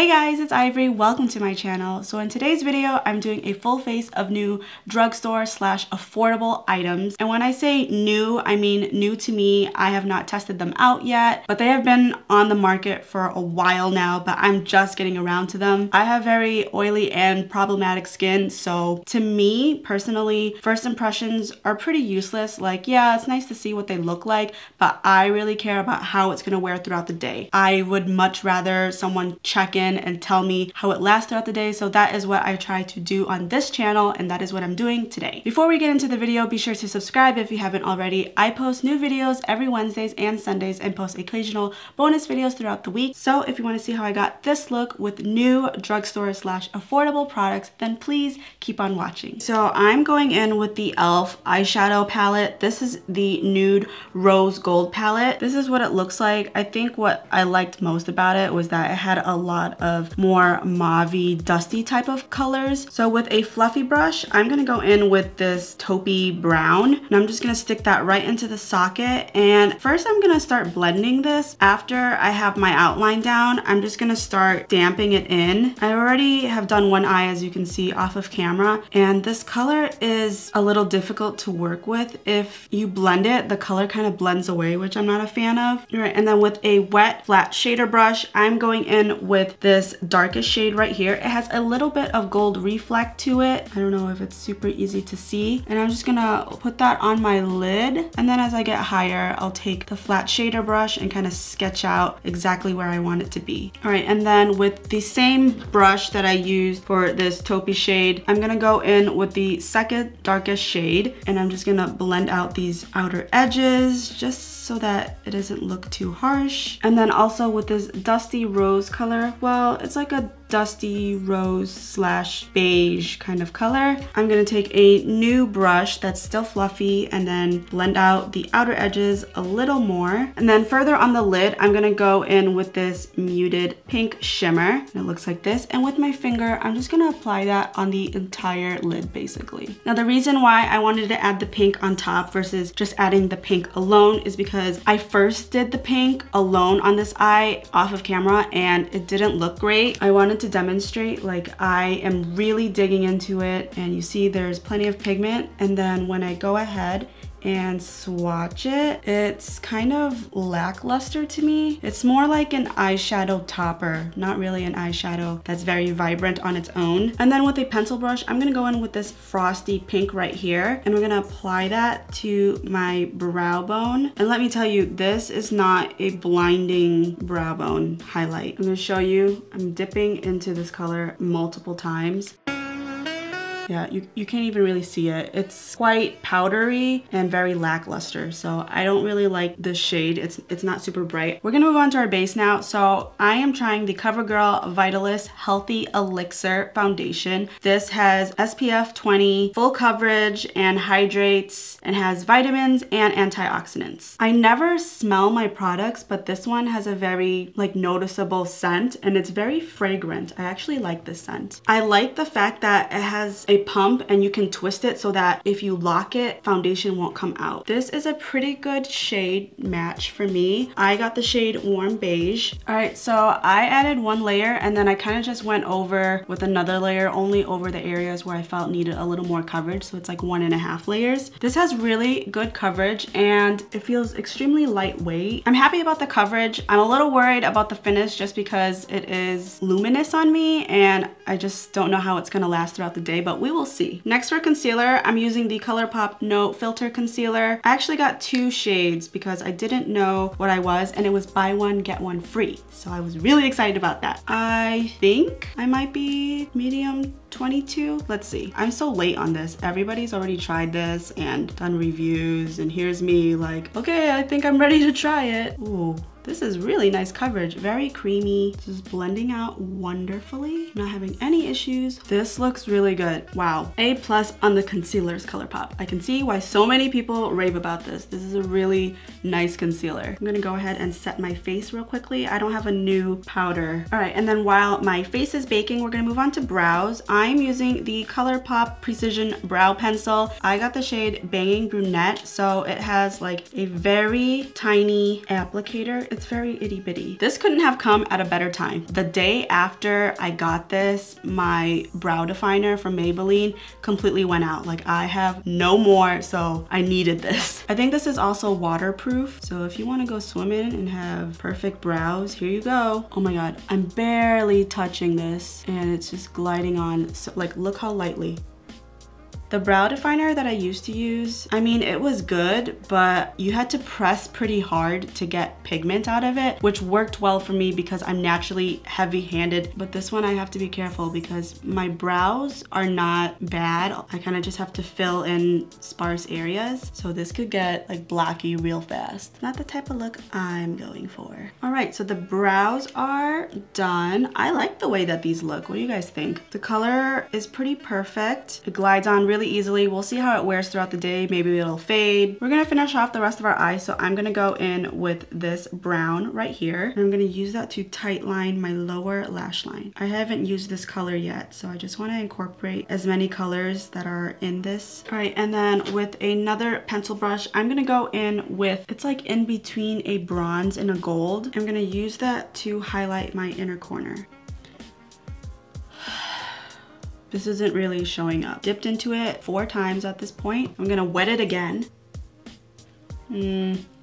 Hey guys, it's Ivory. Welcome to my channel. So in today's video, I'm doing a full face of new drugstore slash affordable items. And when I say new, I mean new to me. I have not tested them out yet, but they have been on the market for a while now, but I'm just getting around to them. I have very oily and problematic skin, so to me personally, first impressions are pretty useless. Like, yeah, it's nice to see what they look like, but I really care about how it's gonna wear throughout the day. I would much rather someone check in and tell me how it lasts throughout the day, so that is what I try to do on this channel, and that is what I'm doing today. Before we get into the video, be sure to subscribe if you haven't already. I post new videos every Wednesdays and Sundays and post occasional bonus videos throughout the week. So if you want to see how I got this look with new drugstore slash affordable products, then please keep on watching. So I'm going in with the e.l.f. eyeshadow palette. This is the nude rose gold palette. This is what it looks like. I think what I liked most about it was that it had a lot of more mauve-y, dusty type of colors. So with a fluffy brush, I'm gonna go in with this taupey brown, and I'm just gonna stick that right into the socket. And first I'm gonna start blending this. After I have my outline down, I'm just gonna start damping it in. I already have done one eye, as you can see off of camera, and this color is a little difficult to work with. If you blend it, the color kind of blends away, which I'm not a fan of. All right, and then with a wet flat shader brush, I'm going in with this darkest shade right here. It has a little bit of gold reflect to it. I don't know if it's super easy to see. And I'm just gonna put that on my lid. And then as I get higher, I'll take the flat shader brush and kind of sketch out exactly where I want it to be. All right, and then with the same brush that I used for this taupey shade, I'm gonna go in with the second darkest shade, and I'm just gonna blend out these outer edges just so that it doesn't look too harsh. And then also with this dusty rose color, well, it's like a dusty rose slash beige kind of color. I'm gonna take a new brush that's still fluffy and then blend out the outer edges a little more. And then further on the lid, I'm gonna go in with this muted pink shimmer. And it looks like this. And with my finger, I'm just gonna apply that on the entire lid basically. Now the reason why I wanted to add the pink on top versus just adding the pink alone is because I first did the pink alone on this eye off of camera and it didn't look great. I wanted to demonstrate, like, I am really digging into it, and you see there's plenty of pigment, and then when I go ahead and swatch it, it's kind of lackluster to me. It's more like an eyeshadow topper, not really an eyeshadow that's very vibrant on its own. And then with a pencil brush, I'm gonna go in with this frosty pink right here, and we're gonna apply that to my brow bone. And let me tell you, this is not a blinding brow bone highlight. I'm gonna show you, I'm dipping into this color multiple times. Yeah, you can't even really see it. It's quite powdery and very lackluster, so I don't really like this shade. It's not super bright. We're gonna move on to our base now. So I am trying the Covergirl Vitalist Healthy Elixir Foundation. This has SPF 20, full coverage, and hydrates, and has vitamins and antioxidants. I never smell my products, but this one has a very noticeable scent, and it's very fragrant. I actually like this scent. I like the fact that it has a pump and you can twist it so that if you lock it, foundation won't come out. This is a pretty good shade match for me. I got the shade Warm Beige. All right, so I added one layer and then I kind of just went over with another layer, only over the areas where I felt needed a little more coverage. So it's like 1.5 layers. This has really good coverage and it feels extremely lightweight. I'm happy about the coverage. I'm a little worried about the finish just because it is luminous on me and I just don't know how it's gonna last throughout the day, but we will see. Next for concealer, I'm using the ColourPop No Filter Concealer. I actually got 2 shades because I didn't know what I was, and it was buy one, get one free. So I was really excited about that. I think I might be medium 22. Let's see. I'm so late on this. Everybody's already tried this and done reviews, and here's me like, okay, I think I'm ready to try it. Ooh. This is really nice coverage, very creamy, just blending out wonderfully, not having any issues. This looks really good. Wow, A+ on the concealers ColourPop. I can see why so many people rave about this. This is a really nice concealer. I'm gonna go ahead and set my face real quickly. I don't have a new powder. All right, and then while my face is baking, we're gonna move on to brows. I'm using the ColourPop Precision Brow Pencil. I got the shade Banging Brunette, so it has like a very tiny applicator it's very itty bitty. This couldn't have come at a better time. The day after I got this, my brow definer from Maybelline completely went out. Like, I have no more, so I needed this. I think this is also waterproof, so if you want to go swimming and have perfect brows, here you go. Oh my god, I'm barely touching this and it's just gliding on. So, like, look how lightly. The brow definer that I used to use, I mean, it was good, but you had to press pretty hard to get pigment out of it, which worked well for me because I'm naturally heavy-handed. But this one I have to be careful because my brows are not bad. I kind of just have to fill in sparse areas. So this could get like blocky real fast. Not the type of look I'm going for. All right, so the brows are done. I like the way that these look. What do you guys think? The color is pretty perfect. It glides on really easily. We'll see how it wears throughout the day. Maybe it'll fade. We're gonna finish off the rest of our eyes, so I'm gonna go in with this brown right here. And I'm gonna use that to tight line my lower lash line. I haven't used this color yet, so I just wanna incorporate as many colors that are in this. All right, and then with another pencil brush, I'm gonna go in with, it's like in between a bronze and a gold. I'm gonna use that to highlight my inner corner. This isn't really showing up. Dipped into it 4 times at this point. I'm gonna wet it again.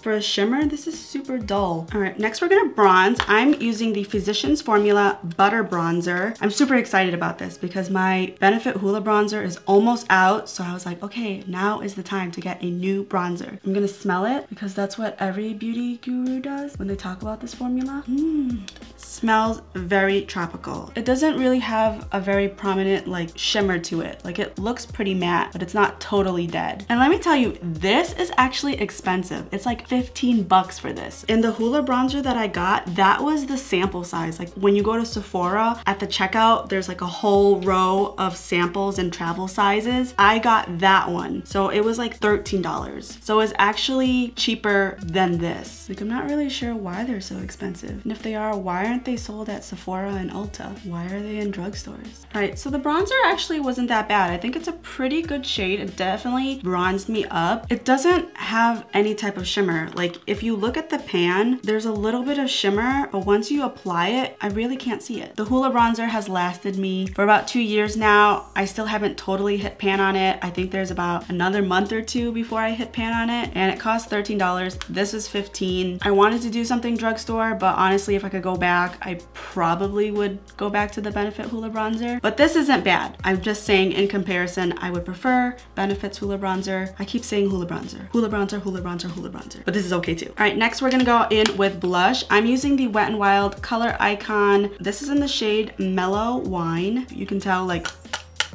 For a shimmer, this is super dull. All right, next we're gonna bronze. I'm using the Physicians Formula Butter Bronzer. I'm super excited about this because my Benefit Hoola Bronzer is almost out. So I was like, okay, now is the time to get a new bronzer. I'm gonna smell it because that's what every beauty guru does when they talk about this formula. Smells very tropical. It doesn't really have a very prominent like shimmer to it. Like, it looks pretty matte, but it's not totally dead. And let me tell you, this is actually expensive. It's like 15 bucks for this. In the Hoola bronzer that I got, that was the sample size. Like, when you go to Sephora at the checkout, there's like a whole row of samples and travel sizes. I got that one. So it was like $13. So it's actually cheaper than this. Like, I'm not really sure why they're so expensive. And if they are, why aren't they sold at Sephora and Ulta? Why are they in drugstores? All right, so the bronzer actually wasn't that bad. I think it's a pretty good shade. It definitely bronzed me up. It doesn't have any type of shimmer. Like, if you look at the pan, there's a little bit of shimmer, but once you apply it, I really can't see it. The Hoola bronzer has lasted me for about 2 years now. I still haven't totally hit pan on it. I think there's about another month or 2 before I hit pan on it, and it cost $13. This is $15. I wanted to do something drugstore, but honestly, if I could go back, I probably would go back to the Benefit Hoola bronzer. But this isn't bad. I'm just saying, in comparison, I would prefer Benefit's Hoola bronzer. I keep saying Hoola bronzer. Hoola bronzer, Hoola bronzer, Hoola bronzer. But this is okay too. All right, next we're gonna go in with blush. I'm using the Wet n Wild Color Icon. This is in the shade Mellow Wine. You can tell, like,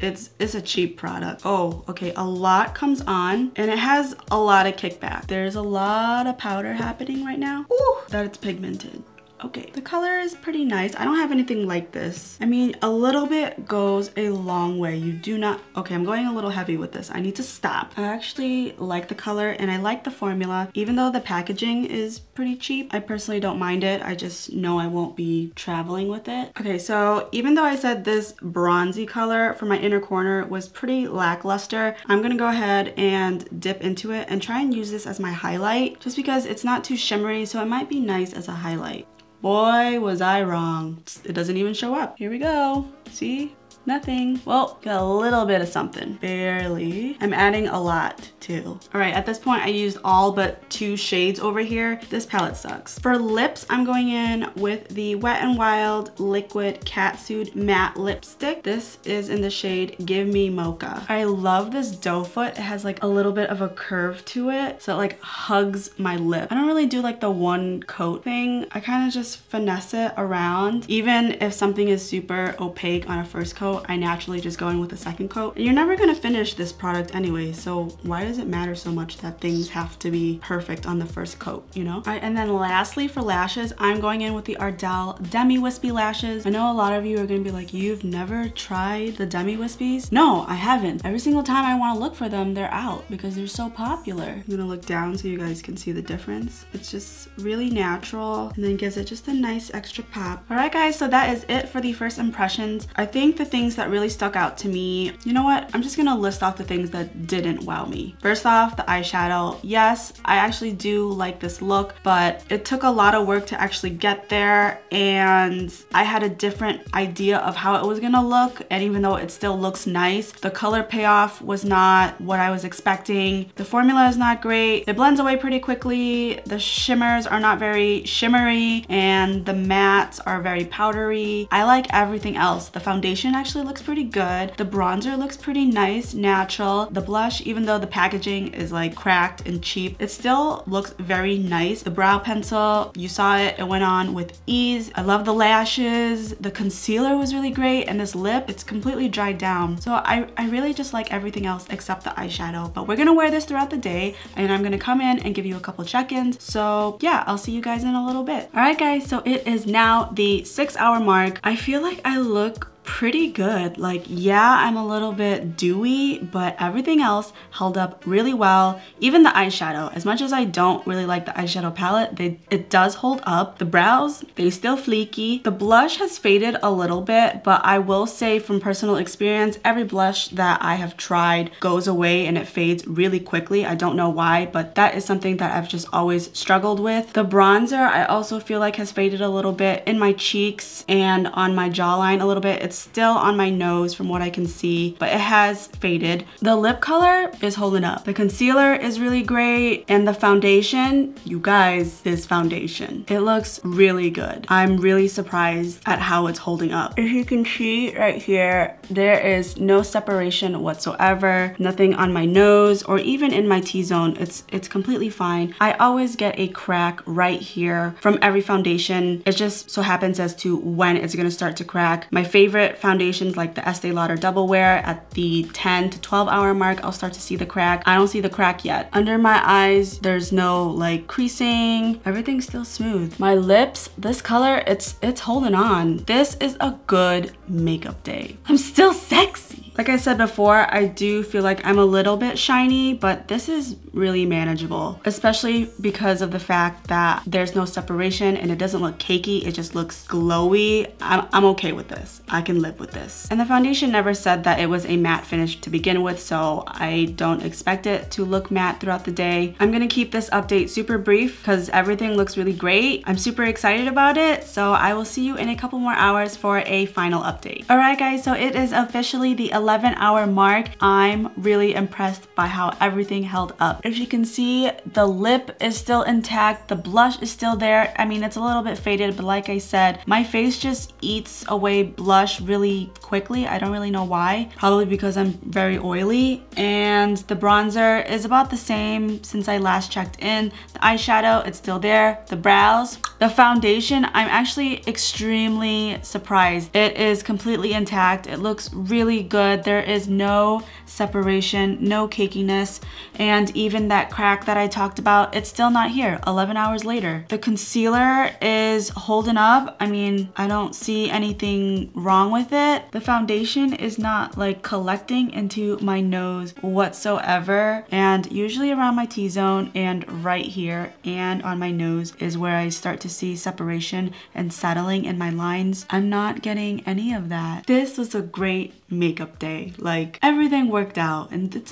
it's a cheap product. Oh, okay, a lot comes on and it has a lot of kickback. There's a lot of powder happening right now. Ooh, that it's pigmented. Okay, the color is pretty nice. I don't have anything like this. I mean, a little bit goes a long way. You do not, okay, I'm going a little heavy with this. I need to stop. I actually like the color and I like the formula. Even though the packaging is pretty cheap, I personally don't mind it. I just know I won't be traveling with it. Okay, so even though I said this bronzy color for my inner corner was pretty lackluster, I'm gonna go ahead and dip into it and try and use this as my highlight, just because it's not too shimmery, so it might be nice as a highlight. Boy, was I wrong. It doesn't even show up. Here we go. See? Nothing. Well, got a little bit of something. Barely. I'm adding a lot too. All right, at this point I used all but 2 shades over here. This palette sucks. For lips, I'm going in with the Wet n Wild Liquid Catsuit Matte Lipstick. This is in the shade Give Me Mocha. I love this doe foot. It has like a little bit of a curve to it, so it like hugs my lip. I don't really do like the one coat thing. I kind of just finesse it around. Even if something is super opaque on a first coat, I naturally just go in with a second coat. And you're never gonna finish this product anyway, so why does it matter so much that things have to be perfect on the first coat, you know? All right, and then lastly for lashes, I'm going in with the Ardell Demi Wispy Lashes. I know a lot of you are gonna be like, you've never tried the Demi Wispies? No, I haven't. Every single time I wanna look for them, they're out because they're so popular. I'm gonna look down so you guys can see the difference. It's just really natural and then gives it just a nice extra pop. All right guys, so that is it for the first impressions. I think the thing things that really stuck out to me. You know what? I'm just gonna list off the things that didn't wow me. First off, the eyeshadow. Yes, I actually do like this look, but it took a lot of work to actually get there, and I had a different idea of how it was gonna look, and even though it still looks nice, the color payoff was not what I was expecting. The formula is not great. It blends away pretty quickly. The shimmers are not very shimmery, and the mattes are very powdery. I like everything else. The foundation actually looks pretty good. The bronzer looks pretty nice, natural. The blush, even though the packaging is like cracked and cheap, it still looks very nice. The brow pencil, you saw it, it went on with ease. I love the lashes. The concealer was really great, and this lip, it's completely dried down. So I really just like everything else except the eyeshadow. But we're gonna wear this throughout the day, and I'm gonna come in and give you a couple check-ins. So yeah, I'll see you guys in a little bit. All right guys, so it is now the 6-hour mark. I feel like I look pretty good. Like, yeah, I'm a little bit dewy, but everything else held up really well. Even the eyeshadow, as much as I don't really like the eyeshadow palette, it does hold up. The brows, they still fleeky. The blush has faded a little bit, but I will say from personal experience, every blush that I have tried goes away and it fades really quickly. I don't know why, but that is something that I've just always struggled with. The bronzer, I also feel like has faded a little bit in my cheeks and on my jawline a little bit. It's still on my nose from what I can see, but it has faded. The lip color is holding up. The concealer is really great, and the foundation, you guys, this foundation, it looks really good. I'm really surprised at how it's holding up. If you can see right here, there is no separation whatsoever, nothing on my nose or even in my T-zone. It's completely fine. I always get a crack right here from every foundation. It just so happens as to when it's gonna start to crack. My favorite foundations like the Estee Lauder Double Wear, at the 10 to 12 hour mark, I'll start to see the crack. I don't see the crack yet. Under my eyes, there's no like creasing. Everything's still smooth. My lips, this color, it's holding on. This is a good makeup day. I'm still sexy. Like I said before, I do feel like I'm a little bit shiny, but this is really manageable, especially because of the fact that there's no separation and it doesn't look cakey, it just looks glowy. I'm okay with this. I can live with this. And the foundation never said that it was a matte finish to begin with, so I don't expect it to look matte throughout the day. I'm gonna keep this update super brief because everything looks really great. I'm super excited about it, so I will see you in a couple more hours for a final update. All right guys, so it is officially the 11-hour mark. I'm really impressed by how everything held up. If you can see, the lip is still intact, the blush is still there. I mean, it's a little bit faded, but like I said, my face just eats away blush really quickly. I don't really know why. Probably because I'm very oily. And the bronzer is about the same since I last checked in. The eyeshadow, it's still there. The brows, the foundation, I'm actually extremely surprised. It is completely intact. It looks really good. There is no separation, no cakiness, and even that crack that I talked about, it's still not here 11 hours later. The concealer is holding up. I mean, I don't see anything wrong with it. The foundation is not like collecting into my nose whatsoever, and usually around my T-zone and right here and on my nose is where I start to see separation and settling in my lines. I'm not getting any of that. This was a great makeup day. Like, everything worked out, and it's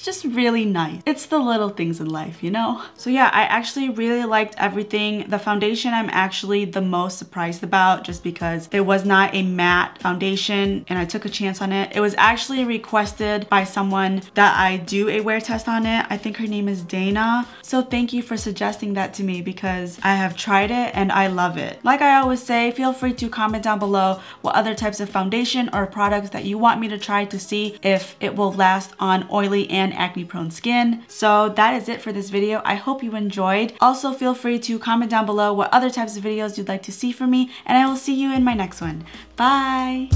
just really nice. It's the little things in life, you know? So yeah, I actually really liked everything. The foundation I'm actually the most surprised about, just because it was not a matte foundation and I took a chance on it. It was actually requested by someone that I do a wear test on it. I think her name is Dana. So thank you for suggesting that to me, because I have tried it and I love it. Like I always say, feel free to comment down below what other types of foundation or products that you want me to try to see if it will last on oily and acne prone skin. So that is it for this video. I hope you enjoyed. Also, feel free to comment down below what other types of videos you'd like to see from me, and I will see you in my next one. Bye!